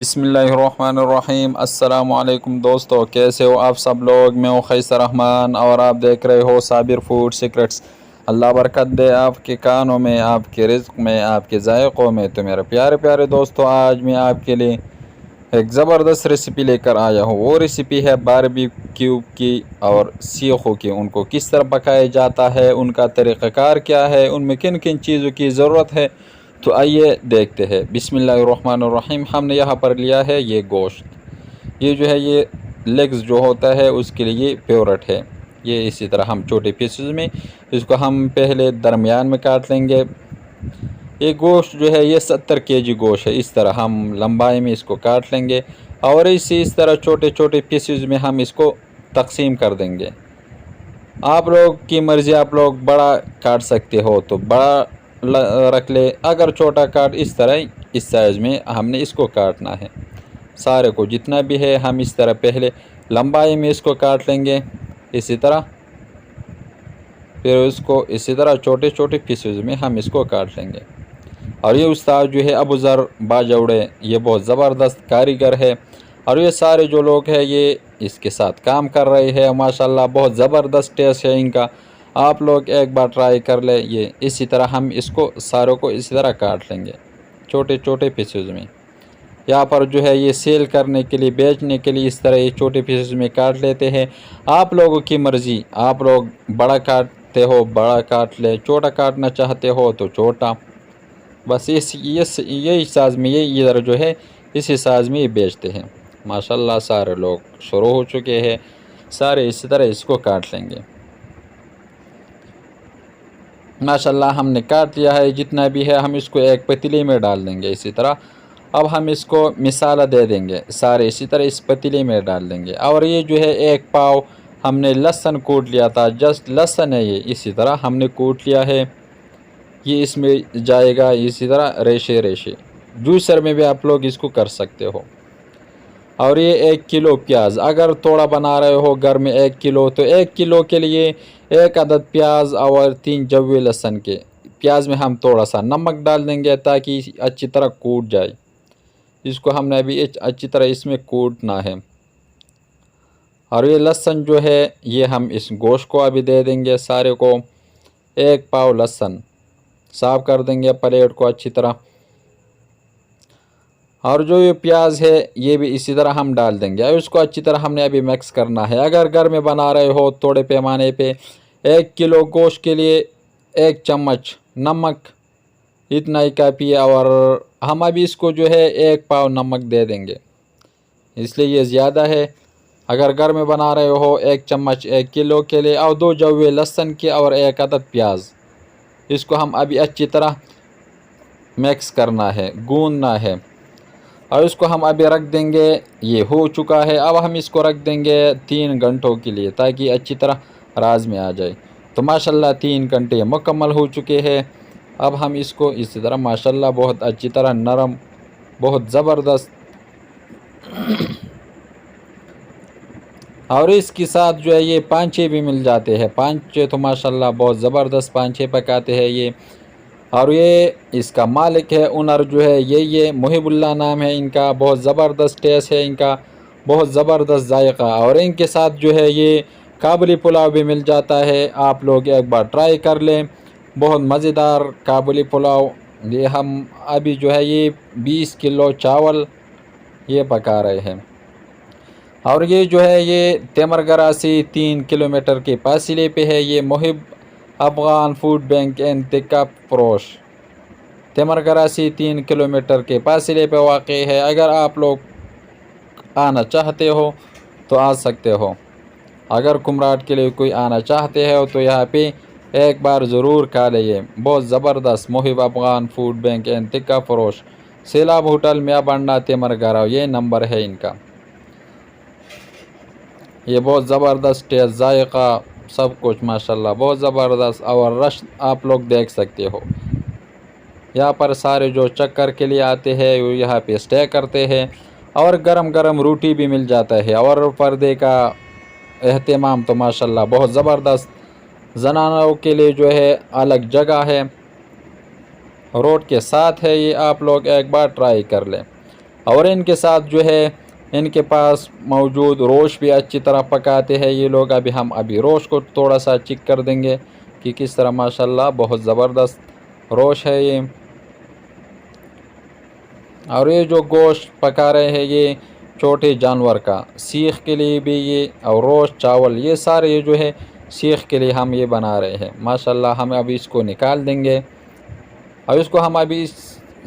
بسم اللہ الرحمن الرحیم۔ السلام علیکم دوستو، کیسے ہو آپ سب لوگ؟ میں ہوں خیسر رحمان اور آپ دیکھ رہے ہو صابر فوڈ سیکرٹس۔ اللہ برکت دے آپ کے کانوں میں، آپ کے رزق میں، آپ کے ذائقوں میں۔ تو میرے پیارے پیارے دوستو، آج میں آپ کے لیے ایک زبردست ریسیپی لے کر آیا ہوں۔ وہ ریسیپی ہے باربیکیو کی اور سیخوں کی۔ ان کو کس طرح پکایا جاتا ہے، ان کا طریقہ کار کیا ہے، ان میں کن کن چیزوں کی ضرورت ہے، تو آئیے دیکھتے ہیں۔ بسم اللہ الرحمن الرحیم۔ ہم نے یہاں پر لیا ہے یہ گوشت، یہ جو ہے یہ لیگز جو ہوتا ہے اس کے لیے یہ پیورٹ ہے۔ یہ اسی طرح ہم چھوٹے پیسز میں اس کو ہم پہلے درمیان میں کاٹ لیں گے۔ یہ گوشت جو ہے یہ 70 kg گوشت ہے۔ اس طرح ہم لمبائی میں اس کو کاٹ لیں گے اور اس طرح چھوٹے چھوٹے پیسز میں ہم اس کو تقسیم کر دیں گے۔ آپ لوگ کی مرضی، آپ لوگ بڑا کاٹ سکتے ہو تو بڑا رکھ لے، اگر چھوٹا کاٹ اس طرح اس سائز میں ہم نے اس کو کاٹنا ہے۔ سارے کو جتنا بھی ہے ہم اس طرح پہلے لمبائی میں اس کو کاٹ لیں گے، اسی طرح پھر اس کو اسی طرح چھوٹے چھوٹے پیسز میں ہم اس کو کاٹ لیں گے۔ اور یہ استاد جو ہے ابو ذر باجوڑے، یہ بہت زبردست کاریگر ہے اور یہ سارے جو لوگ ہیں یہ اس کے ساتھ کام کر رہے ہیں۔ ماشاءاللہ بہت زبردست ٹیسٹ ہے ان کا، آپ لوگ ایک بار ٹرائی کر لیں۔ یہ اسی طرح ہم اس کو ساروں کو اسی طرح کاٹ لیں گے چھوٹے چھوٹے پیسز میں۔ یہاں پر جو ہے یہ سیل کرنے کے لیے، بیچنے کے لیے اس طرح یہ چھوٹے پیسز میں کاٹ لیتے ہیں۔ آپ لوگوں کی مرضی، آپ لوگ بڑا کاٹتے ہو بڑا کاٹ لے، چھوٹا کاٹنا چاہتے ہو تو چھوٹا، بس یہی سائز میں یہ ادھر جو ہے اسی سائز میں یہ بیچتے ہیں۔ ماشاءاللہ سارے لوگ شروع ہو چکے ہیں، سارے اسی طرح اس کو کاٹ لیں گے۔ ماشاءاللہ ہم نے کاٹ لیا ہے، جتنا بھی ہے ہم اس کو ایک پتیلے میں ڈال دیں گے اسی طرح۔ اب ہم اس کو مسالہ دے دیں گے، سارے اسی طرح اس پتیلے میں ڈال دیں گے۔ اور یہ جو ہے ایک پاؤ ہم نے لہسن کوٹ لیا تھا، جسٹ لہسن ہے یہ، اسی طرح ہم نے کوٹ لیا ہے، یہ اس میں جائے گا اسی طرح ریشے ریشے۔ جوسر میں بھی آپ لوگ اس کو کر سکتے ہو۔ اور یہ 1 کلو پیاز، اگر تھوڑا بنا رہے ہو گھر میں 1 کلو تو 1 کلو کے لیے 1 عدد پیاز اور 3 جوے لہسن کے۔ پیاز میں ہم تھوڑا سا نمک ڈال دیں گے تاکہ اچھی طرح کوٹ جائے۔ اس کو ہم نے ابھی اچھی طرح اس میں کوٹنا ہے۔ اور یہ لہسن جو ہے یہ ہم اس گوشت کو ابھی دے دیں گے سارے کو۔ 1 پاؤ لہسن صاف کر دیں گے پلیٹ کو اچھی طرح۔ اور جو یہ پیاز ہے یہ بھی اسی طرح ہم ڈال دیں گے اور اس کو اچھی طرح ہم نے ابھی مکس کرنا ہے۔ اگر گھر میں بنا رہے ہو تھوڑے پیمانے پہ 1 کلو گوشت کے لیے 1 چمچ نمک اتنا ہی کافی ہے، اور ہم ابھی اس کو جو ہے 1 پاؤ نمک دے دیں گے، اس لیے یہ زیادہ ہے۔ اگر گھر میں بنا رہے ہو 1 چمچ 1 کلو کے لیے، اور 2 جوے لہسن کے اور 1 عدد پیاز، اس کو ہم ابھی اچھی طرح مکس کرنا ہے، گوندنا ہے، اور اس کو ہم ابھی رکھ دیں گے۔ یہ ہو چکا ہے، اب ہم اس کو رکھ دیں گے 3 گھنٹوں کے لیے تاکہ اچھی طرح راز میں آ جائے۔ تو ماشاءاللہ 3 گھنٹے مکمل ہو چکے ہیں۔ اب ہم اس کو اسی طرح ماشاءاللہ بہت اچھی طرح نرم، بہت زبردست، اور اس کے ساتھ جو ہے یہ پانچے بھی مل جاتے ہیں۔ پانچے تو ماشاءاللہ بہت زبردست پانچے پکاتے ہیں یہ، اور یہ اس کا مالک ہے اونر جو ہے یہ محب اللہ نام ہے ان کا۔ بہت زبردست ٹیسٹ ہے ان کا، بہت زبردست ذائقہ۔ اور ان کے ساتھ جو ہے یہ کابلی پلاؤ بھی مل جاتا ہے، آپ لوگ ایک بار ٹرائی کر لیں، بہت مزیدار کابلی پلاؤ۔ یہ ہم ابھی جو ہے یہ 20 کلو چاول یہ پکا رہے ہیں۔ اور یہ جو ہے یہ تیمرگرہ سے 3 کلومیٹر کے فاصلے پہ ہے۔ یہ محب Afghan food bank and tikka فروش تیمرگرہ سے 3 کلومیٹر کے فاصلے پہ واقع ہے۔ اگر آپ لوگ آنا چاہتے ہو تو آ سکتے ہو، اگر کمراٹ کے لیے کوئی آنا چاہتے ہو تو یہاں پہ ایک بار ضرور کھا لئے۔ بہت زبردست محب Afghan food bank and tikka فروش، سیلاب ہوٹل میاں بنڈا تیمرگرہ، یہ نمبر ہے ان کا۔ یہ بہت زبردست ٹیسٹ، ذائقہ، سب کچھ ماشاءاللہ بہت زبردست، اور رش آپ لوگ دیکھ سکتے ہو۔ یہاں پر سارے جو چکر کے لیے آتے ہیں وہ یہاں پہ اسٹے کرتے ہیں، اور گرم گرم روٹی بھی مل جاتا ہے، اور پردے کا اہتمام تو ماشاءاللہ بہت زبردست۔ زنانوں کے لیے جو ہے الگ جگہ ہے، روڈ کے ساتھ ہے یہ، آپ لوگ ایک بار ٹرائی کر لیں۔ اور ان کے ساتھ جو ہے ان کے پاس موجود روش بھی اچھی طرح پکاتے ہیں یہ لوگ. ہم ابھی روش کو تھوڑا سا چیک کر دیں گے کہ کس طرح ماشاءاللہ بہت زبردست روش ہے یہ. اور یہ جو گوشت پکا رہے ہیں یہ چھوٹے جانور کا سیخ کے لیے بھی یہ، اور روش چاول یہ سارے یہ جو ہے سیخ کے لیے ہم یہ بنا رہے ہیں ماشاءاللہ. ہم ابھی اس کو نکال دیں گے اور اس کو ہم ابھی اس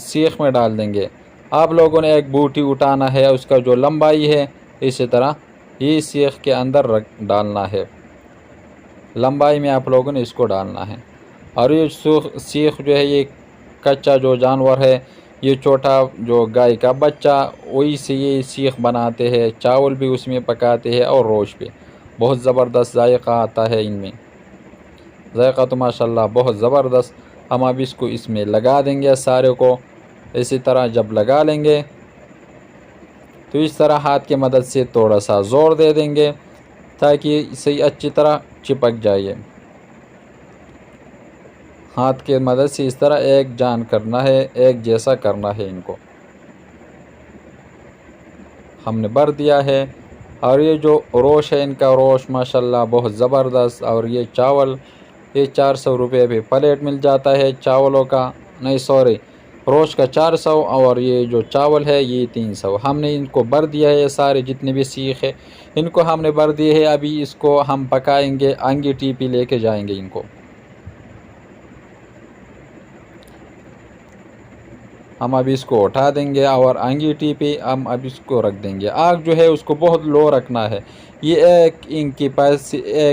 سیخ میں ڈال دیں گے. آپ لوگوں نے ایک بوٹی اٹھانا ہے، اس کا جو لمبائی ہے اسی طرح یہ سیخ کے اندر ڈالنا ہے، لمبائی میں آپ لوگوں نے اس کو ڈالنا ہے. اور یہ سیخ جو ہے یہ کچا جو جانور ہے، یہ چھوٹا جو گائے کا بچہ، وہی سے یہ سیخ بناتے ہیں. چاول بھی اس میں پکاتے ہیں اور روش بھی. بہت زبردست ذائقہ آتا ہے ان میں، ذائقہ تو ماشاءاللہ بہت زبردست. ہم اب اس کو اس میں لگا دیں گے سارے کو. اسی طرح جب لگا لیں گے تو اس طرح ہاتھ کی مدد سے تھوڑا سا زور دے دیں گے تاکہ صحیح اچھی طرح چپک جائے. ہاتھ کی مدد سے اس طرح ایک جان کرنا ہے، ایک جیسا کرنا ہے. ان کو ہم نے بھر دیا ہے. اور یہ جو روش ہے ان کا روش ماشاءاللہ بہت زبردست. اور یہ چاول یہ 400 روپے بھی پلیٹ مل جاتا ہے چاولوں کا، نہیں سوری روش کا 400، اور یہ جو چاول ہے یہ 300. ہم نے ان کو بھر دیا ہے، یہ سارے جتنے بھی سیخ ہے ان کو ہم نے بھر دیے ہے. ابھی اس کو ہم پکائیں گے، انگیٹھی پہ لے کے جائیں گے ان کو. ہم اب اس کو اٹھا دیں گے اور انگیٹھی پہ ہم اب اس کو رکھ دیں گے. آگ جو ہے اس کو بہت لو رکھنا ہے. یہ 1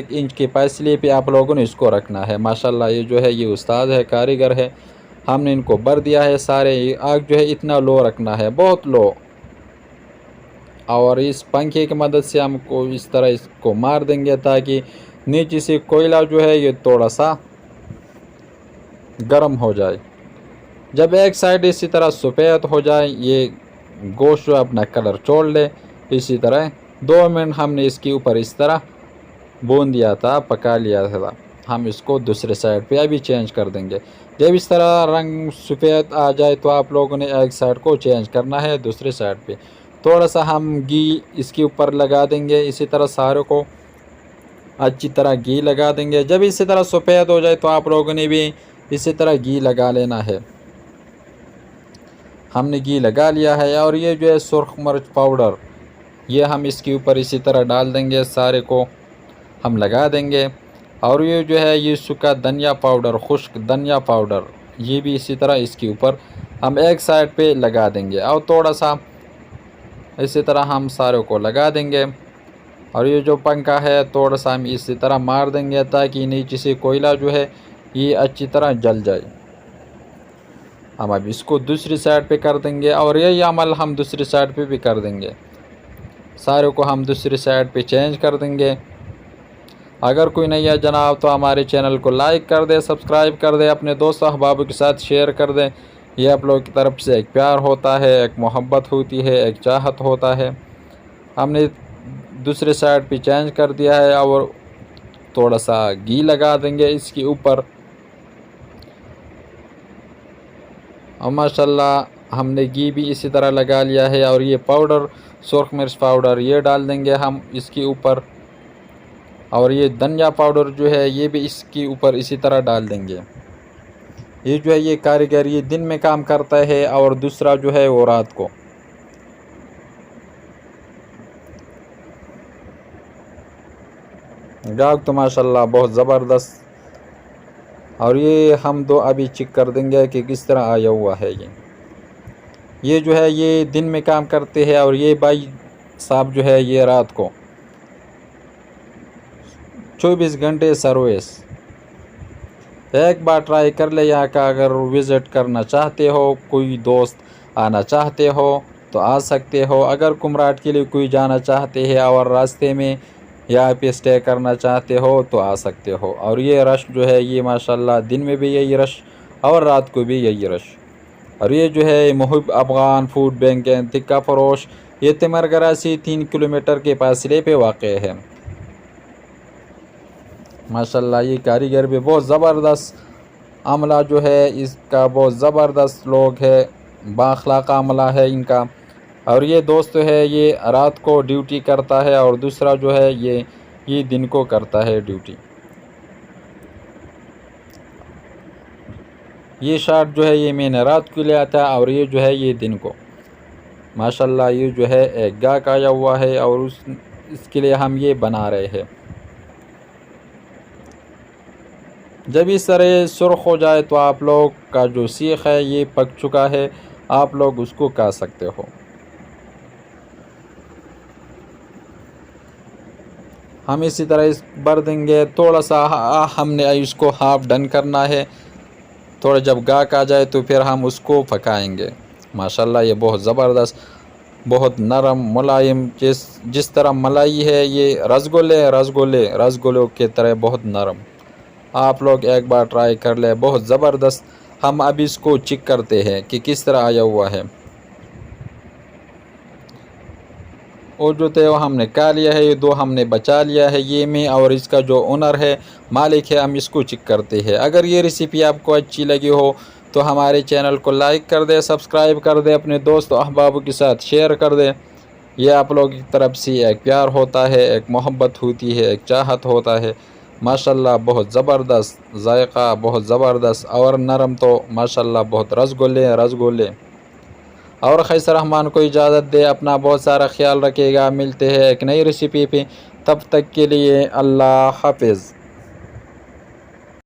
انچ کے فاصلے پہ آپ لوگوں نے اس کو رکھنا ہے ماشاءاللہ. یہ جو ہے یہ استاد ہے، کاریگر ہے. ہم نے ان کو بھر دیا ہے سارے. آگ جو ہے اتنا لو رکھنا ہے، بہت لو. اور اس پنکھے کی مدد سے ہم کو اس طرح اس کو مار دیں گے تاکہ نیچے سے کوئلہ جو ہے یہ تھوڑا سا گرم ہو جائے. جب ایک سائڈ اسی طرح سفید ہو جائے، یہ گوشت جو اپنا کلر چھوڑ لے، اسی طرح 2 منٹ ہم نے اس کے اوپر اس طرح بون دیا تھا، پکا لیا تھا. ہم اس کو دوسرے سائڈ پہ ابھی چینج کر دیں گے. جب اس طرح رنگ سفید آ جائے تو آپ لوگوں نے ایک سائڈ کو چینج کرنا ہے دوسرے سائڈ پہ. تھوڑا سا ہم گھی اس کے اوپر لگا دیں گے. اسی طرح سارے کو اچھی طرح گھی لگا دیں گے. جب اسی طرح سفید ہو جائے تو آپ لوگوں نے بھی اسی طرح گھی لگا لینا ہے. ہم نے گھی لگا لیا ہے. اور یہ جو ہے سرخ مرچ پاؤڈر یہ ہم اس کے اوپر اسی طرح ڈال دیں گے، سارے کو ہم لگا دیں گے. اور یہ جو ہے یہ سکا دھنیا پاؤڈر، خشک دھنیا پاؤڈر، یہ بھی اسی طرح اس کے اوپر ہم ایک سائڈ پہ لگا دیں گے. اور تھوڑا سا اسی طرح ہم سارے کو لگا دیں گے. اور یہ جو پنکھا ہے تھوڑا سا ہم اسی طرح مار دیں گے تاکہ نیچے سے کوئلہ جو ہے یہ اچھی طرح جل جائے. ہم اب اس کو دوسری سائڈ پہ کر دیں گے اور یہی عمل ہم دوسری سائڈ پہ بھی کر دیں گے. سارے کو ہم دوسری سائڈ پہ چینج کر دیں گے. اگر کوئی نہیں ہے جناب تو ہمارے چینل کو لائک کر دے، سبسکرائب کر دے، اپنے دوست احبابوں کے ساتھ شیئر کر دیں. یہ آپ لوگوں کی طرف سے ایک پیار ہوتا ہے، ایک محبت ہوتی ہے، ایک چاہت ہوتا ہے. ہم نے دوسرے سائڈ پہ چینج کر دیا ہے اور تھوڑا سا گھی لگا دیں گے اس کے اوپر. اور ماشاءاللہ ہم نے گھی بھی اسی طرح لگا لیا ہے. اور یہ پاؤڈر سرخ مرچ پاؤڈر یہ ڈال دیں گے ہم اس کے اوپر. اور یہ دھنیا پاؤڈر جو ہے یہ بھی اس کے اوپر اسی طرح ڈال دیں گے. یہ جو ہے یہ کاریگر یہ دن میں کام کرتا ہے اور دوسرا جو ہے وہ رات کو. گاگ تو ماشاءاللہ بہت زبردست. اور یہ ہم دو ابھی چیک کر دیں گے کہ کس طرح آیا ہوا ہے. یہ جو ہے یہ دن میں کام کرتے ہیں اور یہ بھائی صاحب جو ہے یہ رات کو 24 گھنٹے سروس. ایک بار ٹرائی کر لے یہاں کا. اگر وزٹ کرنا چاہتے ہو، کوئی دوست آنا چاہتے ہو تو آ سکتے ہو. اگر کمراٹ کے لیے کوئی جانا چاہتے ہیں اور راستے میں یہاں پہ اسٹے کرنا چاہتے ہو تو آ سکتے ہو. اور یہ رش جو ہے یہ ماشاءاللہ دن میں بھی یہی رش اور رات کو بھی یہی رش. اور یہ جو ہے محب افغان فوڈ بینک تکہ فروش، یہ تمرگرہ سے 3 کلومیٹر کے فاصلے پہ واقع ہے. ماشاءاللہ یہ کاریگر بھی بہت زبردست. عملہ جو ہے اس کا بہت زبردست لوگ ہے، بااخلاق عملہ ہے ان کا. اور یہ دوست ہے یہ رات کو ڈیوٹی کرتا ہے اور دوسرا جو ہے یہ دن کو کرتا ہے ڈیوٹی۔ یہ شارٹ جو ہے یہ میں نے رات کو لیا تھا اور یہ جو ہے یہ دن کو۔ ماشاءاللہ یہ جو ہے ایک گاہک آیا ہوا ہے اور اس کے لیے ہم یہ بنا رہے ہیں۔ جب اس طرح سرخ ہو جائے تو آپ لوگ کا جو سیخ ہے یہ پک چکا ہے، آپ لوگ اس کو کھا سکتے ہو۔ ہم اسی طرح اس بھر دیں گے، تھوڑا سا ہم نے اس کو ہاف ڈن کرنا ہے، تھوڑا جب گاہک آ جائے تو پھر ہم اس کو پکائیں گے۔ ماشاءاللہ یہ بہت زبردست، بہت نرم ملائم، جس طرح ملائی ہے یہ رسگولے کی طرح بہت نرم۔ آپ لوگ ایک بار ٹرائی کر لیں، بہت زبردست۔ ہم اب اس کو چیک کرتے ہیں کہ کس طرح آیا ہوا ہے۔ اور جو تھے وہ ہم نے کھا لیا ہے، یہ دو ہم نے بچا لیا ہے، یہ میں اور اس کا جو اونر ہے، مالک ہے، ہم اس کو چیک کرتے ہیں۔ اگر یہ ریسیپی آپ کو اچھی لگی ہو تو ہمارے چینل کو لائک کر دیں، سبسکرائب کر دیں، اپنے دوست و احبابوں کے ساتھ شیئر کر دیں۔ یہ آپ لوگوں کی طرف سے ایک پیار ہوتا ہے، ایک محبت ہوتی ہے، ایک چاہت ہوتا ہے۔ ماشاءاللہ بہت زبردست ذائقہ، بہت زبردست اور نرم، تو ماشاءاللہ بہت رسگولے۔ اور خیسر رحمان کو اجازت دے، اپنا بہت سارا خیال رکھے گا۔ ملتے ہیں ایک نئی ریسیپی پہ، تب تک کے لیے اللہ حافظ۔